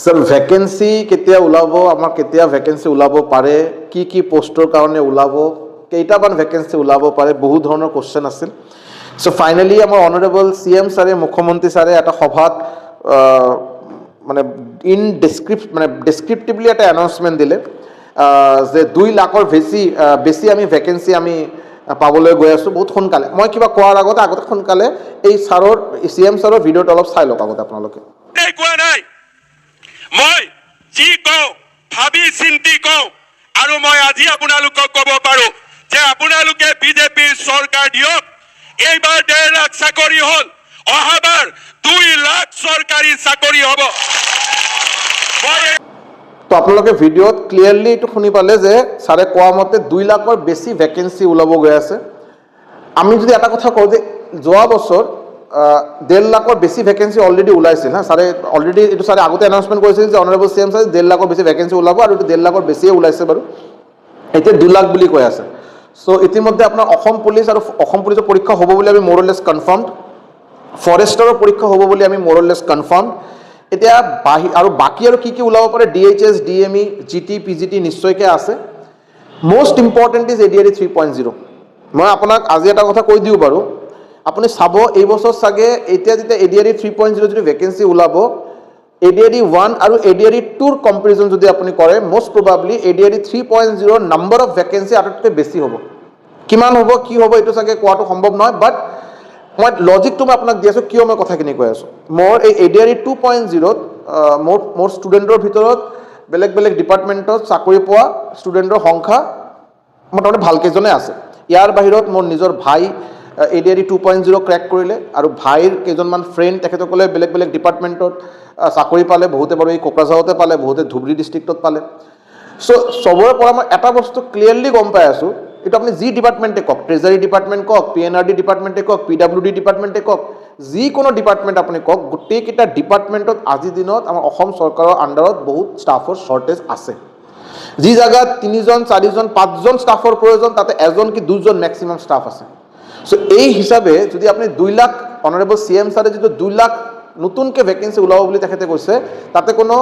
Sir vacancy কেতিয়া ওলাব আমাৰ কেতিয়া ভ্যাকেন্সি ওলাব পাৰে কি পোষ্টৰ কাৰণে ওলাব কেইটামান ভ্যাকেন্সি ওলাব পাৰে বহু ধৰণৰ কোশ্চেন আছিল সো ফাইনালি আমাৰ অনাৰেবল সিএম ছাৰে মুখ্যমন্ত্ৰী ছাৰে এটা সভাত মানে ডেসক্ৰিপটিভলি এটা অ্যানাউন্সমেন্ট দিলে যে 2 লাখৰ বেছি আমি ভ্যাকেন্সি আমি পাবলৈ গৈ আছো বহুত সোনকালে মই কিবা কোৱাৰ আগতে সোনকালে এই ছাৰৰ সিএম ছাৰৰ ভিডিঅ'টো অলপ চাই লওক আগতে আপোনালোকে মই যি কওঁ ভাবি চিন্তি কওঁ আৰু মই আজি আপোনালোকক ক'ব পাৰো যে আপোনালোকে বিজেপিৰ চৰকাৰ দিয়ক এইবাৰ 1.5 লাখ চাকৰি হ'ল অহাবাৰ 2 লাখ চৰকাৰী চাকৰি হ'ব তো আপোনালোকে ভিডিঅ'ত ক্লিয়াৰলি এইটো শুনি পালে যে ছাৰে কোৱা মতে 2 লাখৰ বেছি ভ্যাকেন্সি ওলাব গৈ আছে আমি যদি এটা কথা কওঁ যে যোৱা বছৰ 1.5 লাখৰ বেছি ভ্যাকেন্সি অলৰেডি ওলাইছিল হা ছাৰে অলৰেডি এইটো ছাৰে আগতে এনাউন্সমেন্ট কৰিছিল যে অনাৰেবল সিএম ছাৰে 1.5 লাখৰ বেছি ভ্যাকেন্সি ওলাব আৰু এইটো 1.5 লাখৰ বেছিয়ে ওলাইছে বাৰু এতিয়া 2 লাখ বুলি কৈ আছে সো ইতিমধ্যে আপোনাৰ অসম পুলিচ আৰু অসম পুলিচৰ পৰীক্ষা হ'ব বুলি আমি মোৰলেছ কনফাৰ্মড ফৰেষ্টৰৰ পৰীক্ষা হ'ব বুলি আমি মোৰলেছ কনফাৰ্মড এতিয়া আৰু বাকি আৰু কি ওলাব পাৰে ডিএইচএস ডিএমই জিটি পিজিটি নিশ্চয়কৈ আছে মোষ্ট ইম্পৰ্টেণ্ট ইজ এডিআৰই 3.0 মই আপোনাক আজি এটা কথা কৈ দিওঁ বাৰু আপুনি চাব এই বছৰ সাগে এতিয়া যেতিয়া এডিআৰই 3.0 যদি ভ্যাকেন্সি ওলাব এডিআৰই 1 আৰু এডিআৰই 2 ৰ কম্পাৰিজন যদি আপুনি কৰে most probably ADRE 3.0 number of vacancy আটাইতকৈ বেছি হ'ব কিমান হ'ব কি হ'ব এইটো সাগে কোৱাটো সম্ভৱ নহয় বাট মই লজিকটো মই আপোনাক দি আছো কিয় মই কথাখিনি কৈ আছো মোৰ এই এডিআৰই 2.0 মোৰ ষ্টুডেণ্টৰ ভিতৰত বেলেগ ডিপাৰ্টমেণ্টত চাকৰি পোৱা ষ্টুডেণ্টৰ সংখ্যা মোটামুটি ভালকেইজনে আছে ইয়াৰ বাহিৰত মোৰ নিজৰ ভাই এডিআৰই 2.0 ক্ৰেক কৰিলে আৰু ভাইৰ কেইজনমান ফ্ৰেণ্ড তেখেতসকলে বেলেগ ডিপাৰ্টমেণ্টত চাকৰি পালে বহুতে বাৰু এই কোকৰাঝাৰতে পালে বহুতে ধুবুৰী ডিষ্ট্ৰিক্টত পালে সো সবৰে পৰা মই এটা বস্তু ক্লিয়াৰলি গম পাই আছো এটা আপুনি জি ডিপাৰ্টমেণ্টে কক ট্ৰেজাৰী ডিপাৰ্টমেণ্ট কক পিএনআৰডি ডিপাৰ্টমেণ্টে কক পিডব্লিউডি ডিপাৰ্টমেণ্টে কক যিকোনো ডিপাৰ্টমেণ্ট আপুনি কক গোটেইকেইটা ডিপাৰ্টমেণ্টত আজিৰ দিনত আমাৰ অসম চৰকাৰৰ আণ্ডাৰত বহুত ষ্টাফৰ শ্বৰ্টেজ আছে যি জায়গাত 3জন 4জন 5জন ষ্টাফৰ প্ৰয়োজন তাতে এজন কি 2জন ম্যাক্সিমাম ষ্টাফ আছে সো এই হিসাবে যদি আপনি 2 লাখ অনারেবল সিএম সারে যদি 2 লাখ নতুনকে ভ্যাকেন্সি ওলাব বুলি তেখেতে কৈছে তাতে কোনো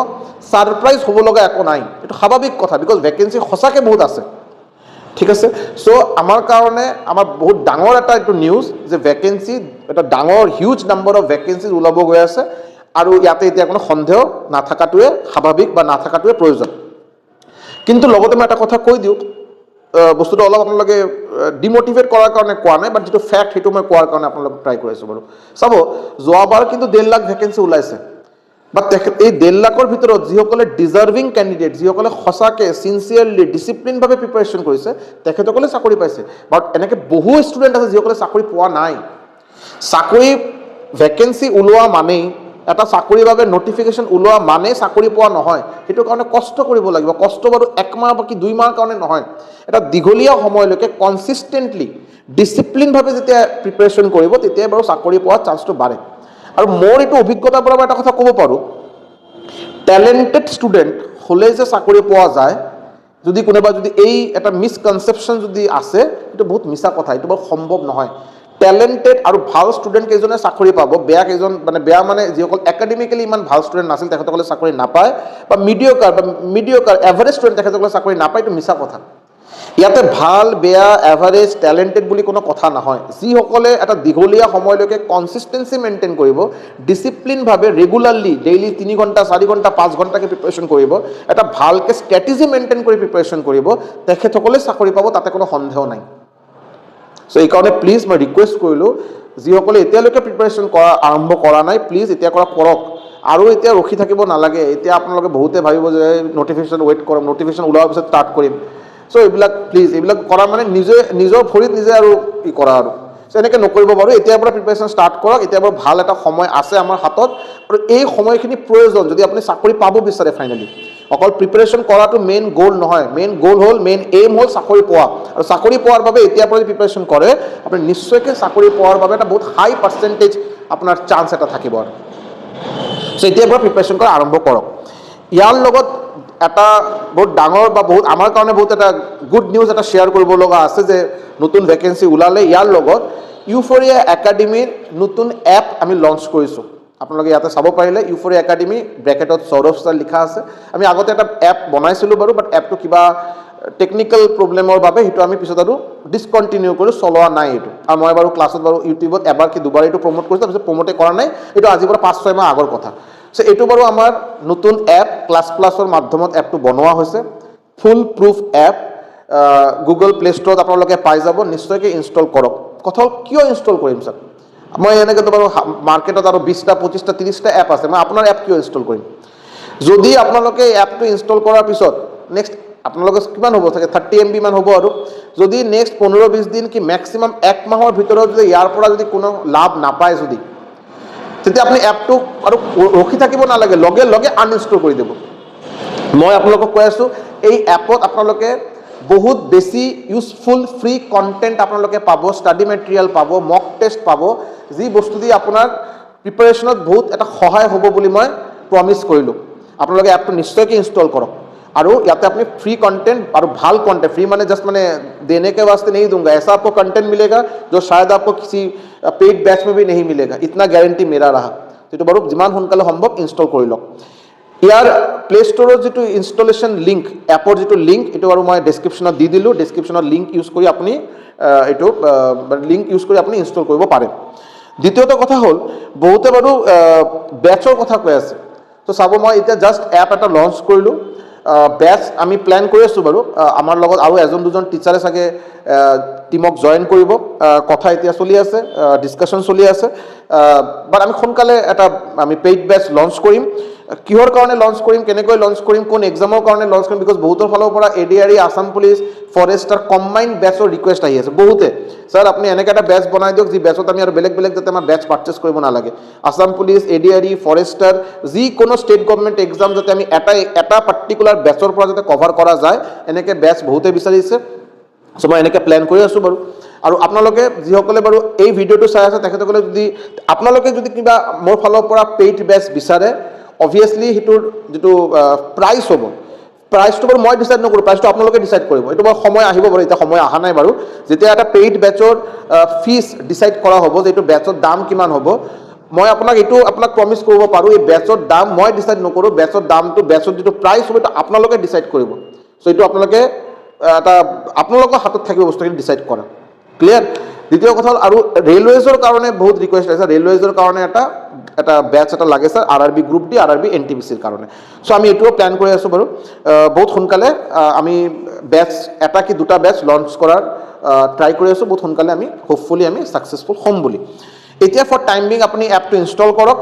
সারপ্রাইজ হ'ব লগা একো নাই এটা স্বাভাৱিক কথা বিকজ ভ্যাকেন্সি সঁচাকে বহুত আছে ঠিক আছে সো আমাৰ কাৰণে আমাৰ বহুত ডাঙৰ এটা এইটো নিউজ যে ভ্যাকেন্সি এটা ডাঙৰ হিউজ নাম্বাৰ অফ ভ্যাকেন্সি ওলাব গৈ আছে আৰু ইয়াতে এতিয়া কোনো সন্দেহ নাথাকাটোৱে স্বাভাৱিক বা নাথাকাটোৱে প্ৰয়োজন কিন্তু লগতে মই এটা কথা কৈ দিওঁ বস্তুটো অলপ আপোনালোকে ডিমোটিভেট কৰাৰ কাৰণে কোৱা নাই বাট যেটো ফ্যাক্ট হেতু মই কোৱাৰ কাৰণে আপোনালোক ট্ৰাই কৰিছো বাৰু চাব যোৱাবাৰ কিন্তু 1.5 লাখ ভ্যাকেন্সি ওলাইছে বাট এই 1.5 লাখৰ ভিতৰত যিসকলে ডিজাৰ্ভিং ক্যান্ডিডেট যিসকলে সঁচাকে সিনসিয়াৰলি ডিসিপ্লিন ভাবে প্ৰিপাৰেচন কৰিছে তেখেতসকলে চাকৰি পাইছে বাট এনেকে বহু ষ্টুডেন্ট আছে যিসকলে চাকৰি পোৱা নাই চাকৰি ভ্যাকেন্সি ওলোৱা মানে এটা চাকৰিৰ বাবে নটিফিকেশন ওলোৱা মানে চাকৰি পোৱা নহয় হেতু কাৰণে কষ্ট কৰিব লাগিব কষ্ট বাৰু 1 মাহ বা কি 2 মাহ কাৰণে নহয় এটা দীঘলীয়া সময়লৈকে কনসিস্টেন্টলি ডিসিপ্লিন ভাবে যেতিয়া প্ৰিপাৰেচন কৰিব তেতিয়া বাৰু চাকৰি পোৱাৰ চান্সটো বাঢ়ে আৰু মোৰ এইটো অভিজ্ঞতাৰ পৰা এটা কথা ক'ব পাৰো ট্যালেন্টেড ষ্টুডেন্ট হলে যে চাকৰি পোৱা যায় যদি কোনোবা যদি এই এটা মিসকনসেপশন যদি আছে এটা বহুত মিছা কথা এটা বৰ সম্ভৱ নহয় ট্যালেন্টেড আৰু ভাল ষ্টুডেন্ট কেজনে চাকৰি পাব বেয়া কেজন বেয়া মানে যিসকল একাডেমিক্যালি ইমান ভাল ষ্টুডেন্ট নাছিল তেখেতসকলে চাকৰি নাপায় বা মিডিঅকাৰ এভাৰেজ ষ্টুডেন্ট তেখেতসকলে চাকৰি নাপায় এটা মিছা কথা ইয়াতে ভাল বেয়া এভাৰেজ ট্যালেন্টেড বুলি কোনো কথা নহয় যিসকলে এটা দীঘলীয়া সময়লৈকে কনসিস্টেন্সি মেইনটেইন কৰিব ডিসিপ্লিন ভাবে ৰেগুলাৰলি ডেইলি 3 ঘণ্টা 4 ঘণ্টা 5 ঘণ্টাকে প্ৰিপাৰেচন কৰিব এটা ভালকে ষ্ট্ৰেটেজি মেইনটেইন কৰি প্ৰিপাৰেচন কৰিব তেখেতসকলে চাকৰি পাব তাতে কোনো সন্দেহ নাই সো এই কাৰণে প্লিজ মই ৰিকুৱেষ্ট কৰিলো যিসকলে এতিয়ালৈকে প্ৰিপাৰেচন কৰা আৰম্ভ কৰা নাই প্লিজ এতিয়া কৰক আৰু এতিয়া ৰখি থাকিব নালাগে এতিয়া আপোনালোকে বহুতে ভাবিব যে নটিফিকেশন ওয়েট কৰম নটিফিকেশন ওলোৱাৰ পিছত ষ্টাৰ্ট কৰিম সো এইবিলাক প্লিজ এইবিলাক কৰা মানে নিজৰ ভৰিত নিজে আৰু ই কৰা আৰু সো এনেকৈ নকৰিব বাৰু এতিয়াৰ পৰা প্ৰিপাৰেচন ষ্টাৰ্ট কৰক এতিয়াৰ পৰা ভাল এটা সময় আছে আমাৰ হাতত আৰু এই সময়খিনি প্ৰয়োজন যদি আপুনি চাকৰি পাব বিচাৰে ফাইনালি অকল প্ৰিপাৰেচন কৰাটো মেইন গোল নহয় মেইন গোল হ'ল মেইন এইম হ'ল চাকৰি পোৱা আৰু চাকৰি পোৱাৰ বাবে এতিয়াৰ পৰা প্ৰিপাৰেচন কৰে আপুনি নিশ্চয়কৈ চাকৰি পোৱাৰ বাবে এটা বহুত হাই পাৰ্চেন্টেজ আপোনাৰ চান্স এটা থাকিব আৰু সো এতিয়াৰ পৰা প্ৰিপাৰেচন কৰা আৰম্ভ কৰক ইয়াৰ লগত এটা বহুত ডাঙৰ বা বহুত আমাৰ কাৰণে বহুত এটা গুড নিউজ এটা শ্বেয়াৰ কৰিব লগা আছে যে নতুন ভ্যাকেন্সি ওলালে ইয়াৰ লগত ইউফোৰিয়া একাডেমিৰ নতুন এপ আমি লঞ্চ কৰিছো আপোনালোকে ইয়াতে চাব পাৰিলে ইউফৰিয়া একাডেমি ব্ৰেকেটত সৌৰভ ছাৰ লিখা আছে আমি আগতে এটা এপ বনাইছিলোঁ বাৰু বাট এপটো কিবা টেকনিকেল প্ৰব্লেমৰ বাবে সেইটো আমি পিছত আৰু ডিছকণ্টিনিউ কৰি চলোৱা নাই এইটো আৰু মই বাৰু ক্লাছত বাৰু ইউটিউবত এবাৰ কি দুবাৰ এইটো প্ৰমোট কৰিছোঁ তাৰপিছত প্ৰমোটে কৰা নাই এইটো আজিৰ পৰা 5-6 মাহ আগৰ কথা চ' এইটো বাৰু আমাৰ নতুন এপ ক্লাছ প্লাছৰ মাধ্যমত এপটো বনোৱা হৈছে ফুল প্ৰুফ এপ গুগল প্লে ষ্টৰত আপোনালোকে পাই যাব নিশ্চয়কৈ ইনষ্টল কৰক কথা হ'ল কিয় ইনষ্টল কৰিম ছাৰ মই এনেকৈ বাৰু মাৰ্কেটত আৰু 20টা 25টা 30টা এপ আছে মই আপোনাৰ এপ কিয় ইনষ্টল কৰিম যদি আপোনালোকে এপটো ইনষ্টল কৰাৰ পিছত নেক্সট আপোনালোকে কিমান হ'ব চাগে 30 MB মান হ'ব আৰু যদি নেক্সট 15-20 দিন কি মেক্সিমাম 1 মাহৰ ভিতৰত যদি ইয়াৰ পৰা যদি কোনো লাভ নাপায় যদি তেতিয়া আপুনি এপটো আৰু ৰখি থাকিব নালাগে লগে লগে আনইনষ্টল কৰি দিব মই আপোনালোকক কৈ আছোঁ এই এপত আপোনালোকে বহুত বেছি ইউজফুল ফ্ৰী কণ্টেণ্ট আপোনালোকে পাব ষ্টাডি মেটেৰিয়েল পাব মক টেষ্ট পাব যি বস্তু দি আপোনাৰ প্ৰিপাৰেশ্যনত বহুত এটা সহায় হ'ব বুলি মই প্ৰমিছ কৰিলোঁ আপোনালোকে এপটো নিশ্চয়কৈ ইনষ্টল কৰক আৰু ইয়াতে আপনি फ्री कंटेंट और भाल कंटेंट फ्री माने जस्ट मैंने देने के वास्ते नहीं दूंगा ऐसा आपको कंटेंट मिलेगा जो शायद आपको किसी पेड बैच में भी नहीं मिलेगा इतना गारंटी मेरा रहा तो बारू जिमान सोनकाले सम्भव इनस्टल कर लग यार प्ले स्टोर जो इनस्टलेशन लिंक एपर जो लिंक ये बारू मैं डेस्क्रिप्शन दी दिलु डेस्क्रिप्शन लिंक यूज कर अपनी लिंक यूज कर अपनी इनस्टल कर पारे द्वितीयत कथा हल बहुते बारू बैचर कथा কৈ আছে तो चाब मैं इतना जस्ट एप एट लॉन्च करूँ बैच आमी प्लान कर आसो बारू आमार लगत आरो एजन दुजन टीचारे सागे टीमक जॉइन करिब कथा इतिया चलि आछे डिस्काशन चलि आछे बाट आमी सोनकाले एटा आमी पेड बैच लॉन्च करिम किहर कारणे लॉन्च करिम केनेকৈ लॉन्च करिम कोन एग्जाমৰ कारणे लॉन्च करिम बिकज बहुतर फाলৰ পৰা एडीआरई Assam police forester combined बैचर request आहि আছে बहुते सर আপনি এনেকৈ এটা बैच বনাই দিয়ক যি बैचত আমি আৰু বেলেগ বেলেগ যাতে আমাৰ बैच পাৰচেজ কৰিব নালাগে आसाम पुलिस एडीआरई फरेस्टर যি কোনো স্টেট গভৰ্ণমেণ্ট এক্সাম যাতে আমি এটা পাৰ্টিকুলাৰ बैचৰ পৰা যাতে কভাৰ কৰা যায় এনেকৈ बैच বহুতে বিচাৰিছে সো মই এনেকৈ প্ল্যান কৰি আছো বাৰু আৰু আপোনালোকে যিসকলে বাৰু এই ভিডিঅটো চাই আছে তেখেতসকলে যদি আপোনালোকে যদি কিবা মোৰ ফালৰ পৰা পেইড बैच বিচাৰে obviously হিটোৰ যেটো প্ৰাইস হ'ব প্ৰাইসটো বাৰু মই ডিসাইড নকৰো প্ৰাইসটো আপোনালোকে ডিসাইড কৰিব এটো বাৰু সময় আহিব বাৰু এটা সময় আহা নাই বাৰু যেতিয়া এটা পেইড बैचৰ ফিস ডিসাইড কৰা হ'ব যে এটো बैचৰ দাম কিমান হ'ব মই আপোনাক এটো আপোনাক প্ৰমিস কৰিব পাৰো এই बैचৰ দাম মই ডিসাইড নকৰো बैचৰ দামটো बैचৰ যেটো প্ৰাইস হ'ব এটা আপোনালোকে ডিসাইড কৰিব সো এটো আপোনালোকে এটা আপোনালোকৰ হাতত থাকিব বস্তুখিনি ডিসাইড কৰা ক্লিয়াৰ দ্বিতীয় কথা আৰু ৰেলৱেজৰ কাৰণে বহুত ৰিকুৱেষ্ট আছে ৰেলৱেজৰ কাৰণে এটা बैच এটা লাগে sir RRB group D RRB এনটিপিসিৰ কাৰণে সো আমি এটো প্ল্যান কৰি আছো বাৰু বহুত সোনকালে আমি बैच এটা কি দুটা बैच লঞ্চ কৰাৰ ট্ৰাই কৰি আছো বহুত সোনকালে আমি হোপফুলি আমি সাকসেসফুল হ'ম বুলি এতিয়া ফৰ টাইম বিং আপুনি এপটো ইনষ্টল কৰক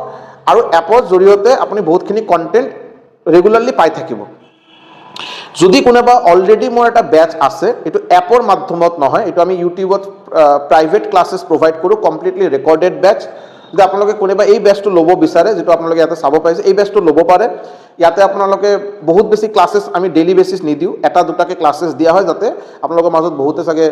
আৰু এপৰ জৰিয়তে আপুনি বহুতখিনি কন্টেন্ট ৰেগুলাৰলি পাই থাকিব যদি কোনোবা অলৰেডি মোৰ এটা बैच আছে এটো এপৰ মাধ্যমত নহয় এটো আমি ইউটিউবত প্ৰাইভেট ক্লাसेस প্ৰভাইড কৰো কমপ্লিটলি ৰেকৰ্ডেড बैच যদি আপোনালোকে কোনোবা এই बैचটো ল'ব বিচাৰে যেটো আপোনালোকে ইয়াতে চাব পাইছে এই बैचটো ল'ব পাৰে ইয়াতে আপোনালোকে বহুত বেছি ক্লাसेस আমি ডেইলি বেসিস নিদিও এটা দুটাকে ক্লাसेस দিয়া হয় যাতে আপোনালোকৰ মাজত বহুতে সাগে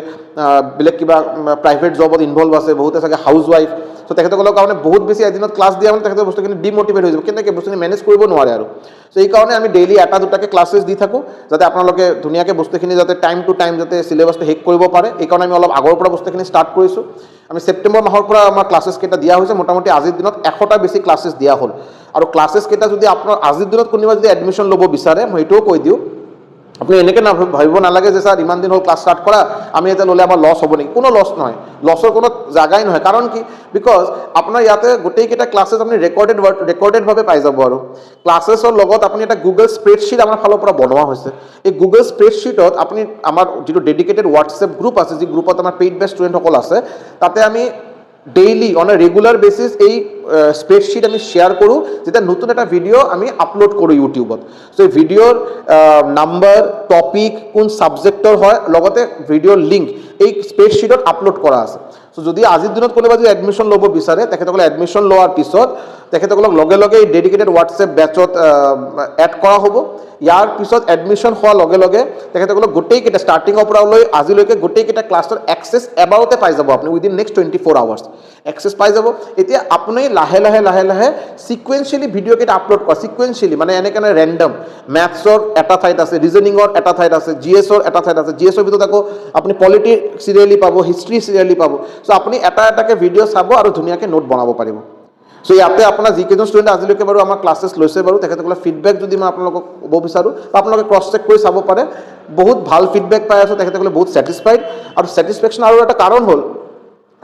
বেলেগ কিবা প্ৰাইভেট জবত ইনভলভ আছে বহুতে সাগে হাউস ওয়াইফ সো তেখেতসকলৰ কাৰণে বহুত বেছি এদিনত ক্লাস দিয়া মানে তেখেতৰ বস্তুখিনি ডিমোটিভেট হৈ যাব কেনেকৈ বস্তুখিনি মেনেজ কৰিব নোৱাৰে আৰু সো এই কাৰণে আমি ডেইলি এটা দুটাকে ক্লাसेस দি থাকো যাতে আপোনালোকে ধুনিয়াকৈ বস্তুখিনি যাতে টাইম টু টাইম যাতে সিলেবাসটো হেক কৰিব পাৰে এই কাৰণে আমি অলপ আগৰ পৰা বস্তুখিনি স্টাৰ্ট কৰিছো আমি সেপ্টেম্বৰ মাহৰ পৰা আমাৰ ক্লাसेस কেটা দিয়া হৈছে মোটামুটি আজিৰ দিনত 100টা বেছি ক্লাसेस দিয়া হ'ল আৰু ক্লাसेस কেটা যদি আপোনাৰ আজিৰ দিনত কোনোবা যদি এডমিশন ল'ব বিচাৰে মই এটোও কৈ দিও আপনি এনেকে না ভাবিব নালাগে যে স্যার ইমান দিন হল ক্লাস স্টার্ট করা আমি এটা ললে আমার লস হব নাকি কোনো লস নয় লসের কোনো জায়গায় নয় কারণ কি বিকজ আপনার ইয়াতে গোটেইকেইটা ক্লাसेस আপনি রেকর্ডেড ভাবে পাই যাব আৰু ক্লাसेसৰ লগত আপনি এটা গুগল স্প্ৰেডশিট আমাৰ ফালৰ পৰা বনোৱা হৈছে এই গুগল স্প্রেডশিটত আপনি আমার যেটো ডেডিকেটেড হোয়াটসঅ্যাপ গ্রুপ আছে যে গ্রুপত আমার পেইড বেস স্টুডেন্ট সকল আছে তাতে আমি daily on a regular basis এই স্প্রেডশিট আমি শেয়ার করো যেটা নতুন একটা ভিডিও আমি আপলোড করি ইউটিউবত সো এই ভিডিওর নাম্বার টপিক কোন সাবজেক্টৰ হয় লগতে ভিডিওৰ লিংক এই স্প্ৰেডশিটত আপলোড কৰা আছে সো যদি আজিৰ দিনত কোনোবা যদি এডমিশন ল'ব বিচাৰে তেখেতসকলে এডমিশন লোৱাৰ পিছত তেখেতসকলক লগে লগে এই ডেডিকেটেড হোয়াটসঅ্যাপ ব্যাচত এড কৰা হ'ব ইয়াৰ পিছত এডমিশন হোৱাৰ লগে লগে তেখেতসকলক গোটেইকেইটা ষ্টাৰ্টিঙৰ পৰা লৈ আজিলৈকে গোটেইকেইটা ক্লাছৰ এক্সেছ এবাৰতে পাই যাব আপুনি উইদিন নেক্সট 24 আৱাৰ্ছ এক্সেছ পাই যাব এতিয়া আপুনি লাহে লাহে সিকুৱেন্সিয়েলি ভিডিও কেইটা আপলোড কৰা সিকুৱেন্সিয়েলি মানে এনেকৈ ৰেন্ডম ম্যাথছৰ এটা ঠাইত আছে ৰিজনিঙৰ এটা ঠাইত আছে জিএছৰ এটা ঠাইত আছে জিএছৰ ভিতৰত আকৌ আপুনি পলিটি সিৰিয়ালি পাব হিষ্ট্ৰী সিৰিয়ালি পাব সো আপুনি এটা এটাকে ভিডিও চাব আৰু ধুনীয়াকৈ নোট বনাব পাৰিব চ' ইয়াতে আপোনাৰ যিকেইজন ষ্টুডেণ্ট আজিলৈকে বাৰু আমাৰ ক্লাছেছ লৈছে বাৰু তেখেতসকলে ফিডবেক যদি মই আপোনালোকক ক'ব বিচাৰোঁ বা আপোনালোকে ক্ৰছ চেক কৰি চাব পাৰে, বহুত ভাল ফিডবেক পাই আছোঁ, তেখেতসকলে বহুত ছেটিছফাইড। আৰু ছেটিছফেকশ্যন আৰু এটা কাৰণ হ'ল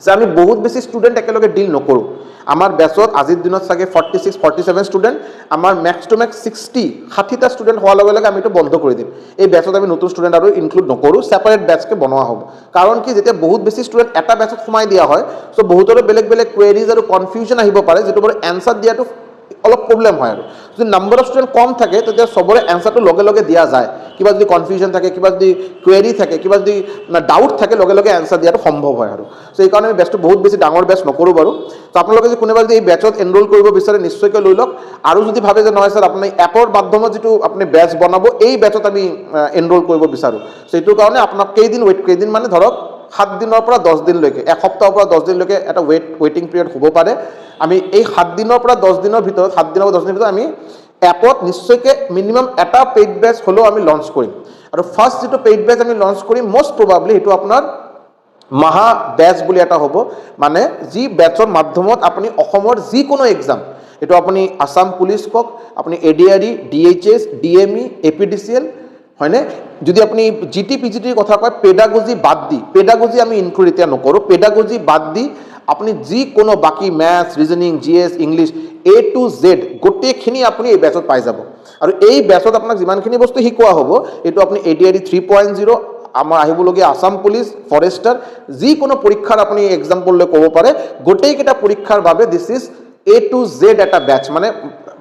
যে আমি বহুত বেছি ষ্টুডেণ্ট একেলগে ডিল নকৰোঁ। আমাৰ বেচত আজিৰ দিনত চাগে 46-47 ষ্টুডেণ্ট, আমাৰ মেক্স টু মেক্স 60টা ষ্টুডেণ্ট হোৱাৰ লগে লগে আমি এইটো বন্ধ কৰি দিম। এই বেচত আমি নতুন ষ্টুডেণ্ট আৰু ইনক্লুড নকৰোঁ, ছেপাৰেট বেচকৈ বনোৱা হ'ব। কাৰণ কি, যেতিয়া বহুত বেছি ষ্টুডেণ্ট এটা বেচত সোমাই দিয়া হয়, চ' বহুতৰে বেলেগ বেলেগ কুৱেৰিজ আৰু কনফিউজন আহিব পাৰে, যিটো বাৰু এনচাৰ দিয়াটো অলপ প্ৰব্লেম হয়। আৰু যদি নাম্বাৰ অফ ষ্টুডেণ্ট কম থাকে তেতিয়া চবৰে এনচাৰটো লগে লগে দিয়া যায়। কিবা যদি কনফিউজন থাকে, কিবা যদি কুৱেৰি থাকে, কিবা যদি ডাউট থাকে, লগে লগে এনচাৰ দিয়াটো সম্ভৱ হয়। আৰু চ' এইকাৰণে আমি বেচটো বহুত বেছি ডাঙৰ বেচ নকৰোঁ বাৰু। ত' আপোনালোকে যদি কোনোবা যদি এই বেচত এনৰোল কৰিব বিচাৰে নিশ্চয়কৈ লৈ লওক। আৰু যদি ভাবে যে নহয় ছাৰ আপুনি এপৰ মাধ্যমত যিটো আপুনি বেচ বনাব, এই বেচত আমি এনৰোল কৰিব বিচাৰোঁ, চ' এইটোৰ কাৰণে আপোনাক কেইদিন মানে ধৰক 7 দিনৰ পৰা 10 দিনলৈকে, এসপ্তাহৰ পৰা 10 দিনলৈকে এটা ৱেইটিং পিৰিয়ড হ'ব পাৰে। আমি এই 7 দিনৰ পৰা 10 দিনৰ ভিতৰত, 7 দিনৰ পৰা 10 দিনৰ ভিতৰত আমি এপত নিশ্চয়কৈ মিনিমাম এটা পেইড বেচ হ'লেও আমি লঞ্চ কৰিম। আৰু ফাৰ্ষ্ট যিটো পেইড বেচ আমি লঞ্চ কৰিম, মষ্ট প্ৰবাবলি সেইটো আপোনাৰ মহা বেচ বুলি এটা হ'ব। মানে যি বেচৰ মাধ্যমত আপুনি অসমৰ যিকোনো এক্সাম, এইটো আপুনি আছাম পুলিচ কওক, আপুনি ADRE, DHS, DME, APDCL, হয়নে? যদি আপুনি GT PGTৰ কথা কয়, পেডাগজি বাদ দি, পেডাগজি আমি ইনক্লুড এতিয়া নকৰোঁ, পেডাগজি বাদ দি আপুনি যিকোনো বাকী maths, reasoning, GS, English A to Z গোটেইখিনি আপুনি এই বেচত পাই যাব। আৰু এই বেচত আপোনাক যিমানখিনি বস্তু শিকোৱা হ'ব, এইটো আপুনি ADRE 3.0, আমাৰ আহিবলগীয়া আছাম পুলিচ, ফৰেষ্টাৰ, যিকোনো পৰীক্ষাৰ আপুনি এক্সাম্পললৈ ক'ব পাৰে, গোটেইকেইটা পৰীক্ষাৰ বাবে this is A to Z এটা বেচ, মানে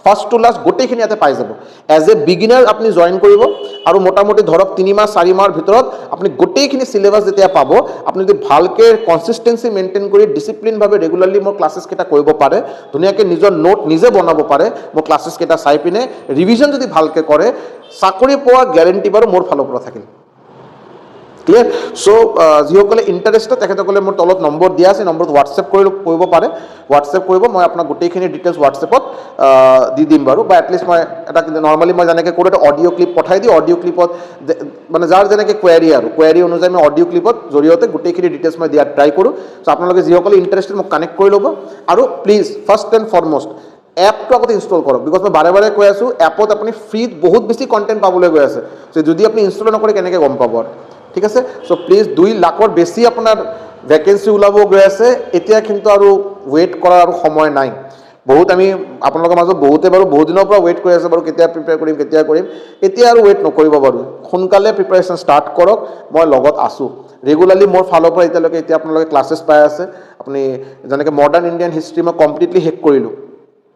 ফাৰ্ষ্ট টু লাষ্ট গোটেইখিনি ইয়াতে পাই যাব। এজ এ বিগিনাৰ আপুনি জইন কৰিব আৰু মোটামুটি ধৰক 3 মাহ 4 মাহৰ ভিতৰত আপুনি গোটেইখিনি চিলেবাছ যেতিয়া পাব, আপুনি যদি ভালকৈ কনচিষ্টেঞ্চি মেইনটেইন কৰি ডিচিপ্লিনভাৱে ৰেগুলাৰলি মোৰ ক্লাছেছকেইটা কৰিব পাৰে, ধুনীয়াকৈ নিজৰ নোট নিজে বনাব পাৰে, মোৰ ক্লাছেছকেইটা চাই পিনে ৰিভিজন যদি ভালকৈ কৰে, চাকৰি পোৱা গেৰেণ্টি বাৰু মোৰ ফালৰ পৰা থাকিল। ক্লিয়াৰ? চ' যিসকলে ইণ্টাৰেষ্টেড তেখেতসকলে মোৰ তলত নম্বৰ দিয়া আছে, নম্বৰত হোৱাটছএপ কৰিব পাৰে, হোৱাটছএপ কৰিব, মই আপোনাক গোটেইখিনি ডিটেইলছ হোৱাটছএপত দি দিম বাৰু। বা এটলিষ্ট মই এটা নৰ্মেলি মই যেনেকৈ কৰোঁ, এটা অডিঅ' ক্লিপ পঠাই দিওঁ, অডিঅ' ক্লিপত মানে যাৰ যেনেকৈ কুৱেৰি আৰু কুৱেৰি অনুযায়ী মই অডিঅ' ক্লিপত জৰিয়তে গোটেইখিনি ডিটেইলছ মই দিয়াত ট্ৰাই কৰোঁ। চ' আপোনালোকে যিসকলে ইণ্টাৰেষ্টেড মোক কানেক্ট কৰি ল'ব। আৰু প্লিজ ফাৰ্ষ্ট এণ্ড ফৰমষ্ট এপটো আগতে ইনষ্টল কৰক, বিকজ মই বাৰে বাৰে কৈ আছোঁ, এপত আপুনি ফ্ৰীত বহুত বেছি কণ্টেণ্ট পাবলৈ গৈ আছে। চ' যদি আপুনি ইনষ্টল নকৰে কেনেকৈ গম পাব আৰু, ঠিক আছে? চ' প্লিজ 2 লাখৰ বেছি আপোনাৰ ভেকেঞ্চি ওলাব গৈ আছে, এতিয়া কিন্তু আৰু ৱেইট কৰাৰ আৰু সময় নাই। বহুত আমি আপোনালোকৰ মাজত বহুতে বাৰু বহুত দিনৰ পৰা ৱেইট কৰি আছে বাৰু, কেতিয়া প্ৰিপেয়াৰ কৰিম, কেতিয়া কৰিম, এতিয়া আৰু ৱেইট নকৰিব বাৰু, সোনকালে প্ৰিপেৰেশ্যন ষ্টাৰ্ট কৰক, মই লগত আছোঁ। ৰেগুলাৰলি মোৰ ফালৰ পৰা এতিয়ালৈকে এতিয়া আপোনালোকে ক্লাছেছ পাই আছে। আপুনি যেনেকৈ মডাৰ্ণ ইণ্ডিয়ান হিষ্ট্ৰী মই কমপ্লিটলি শেষ কৰিলোঁ,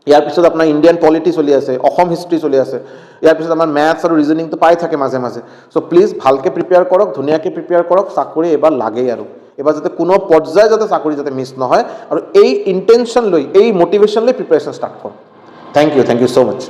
ইয়াৰ পিছত আপোনাৰ ইণ্ডিয়ান পলিটি চলি আছে, অসম হিষ্ট্ৰী চলি আছে, ইয়াৰ পিছত আমাৰ মেথছ আৰু ৰিজনিংটো পাই থাকে মাজে মাজে। চ' প্লিজ ভালকৈ প্ৰিপেয়াৰ কৰক, ধুনীয়াকৈ প্ৰিপেয়াৰ কৰক, চাকৰি এবাৰ লাগেই আৰু এবাৰ যাতে কোনো পৰ্যায় যাতে চাকৰি যাতে মিছ নহয়, আৰু এই ইণ্টেনশ্যন লৈ, এই মটিভেশ্যন লৈ প্ৰিপেৰেশ্যন ষ্টাৰ্ট কৰক। Thank you so' much.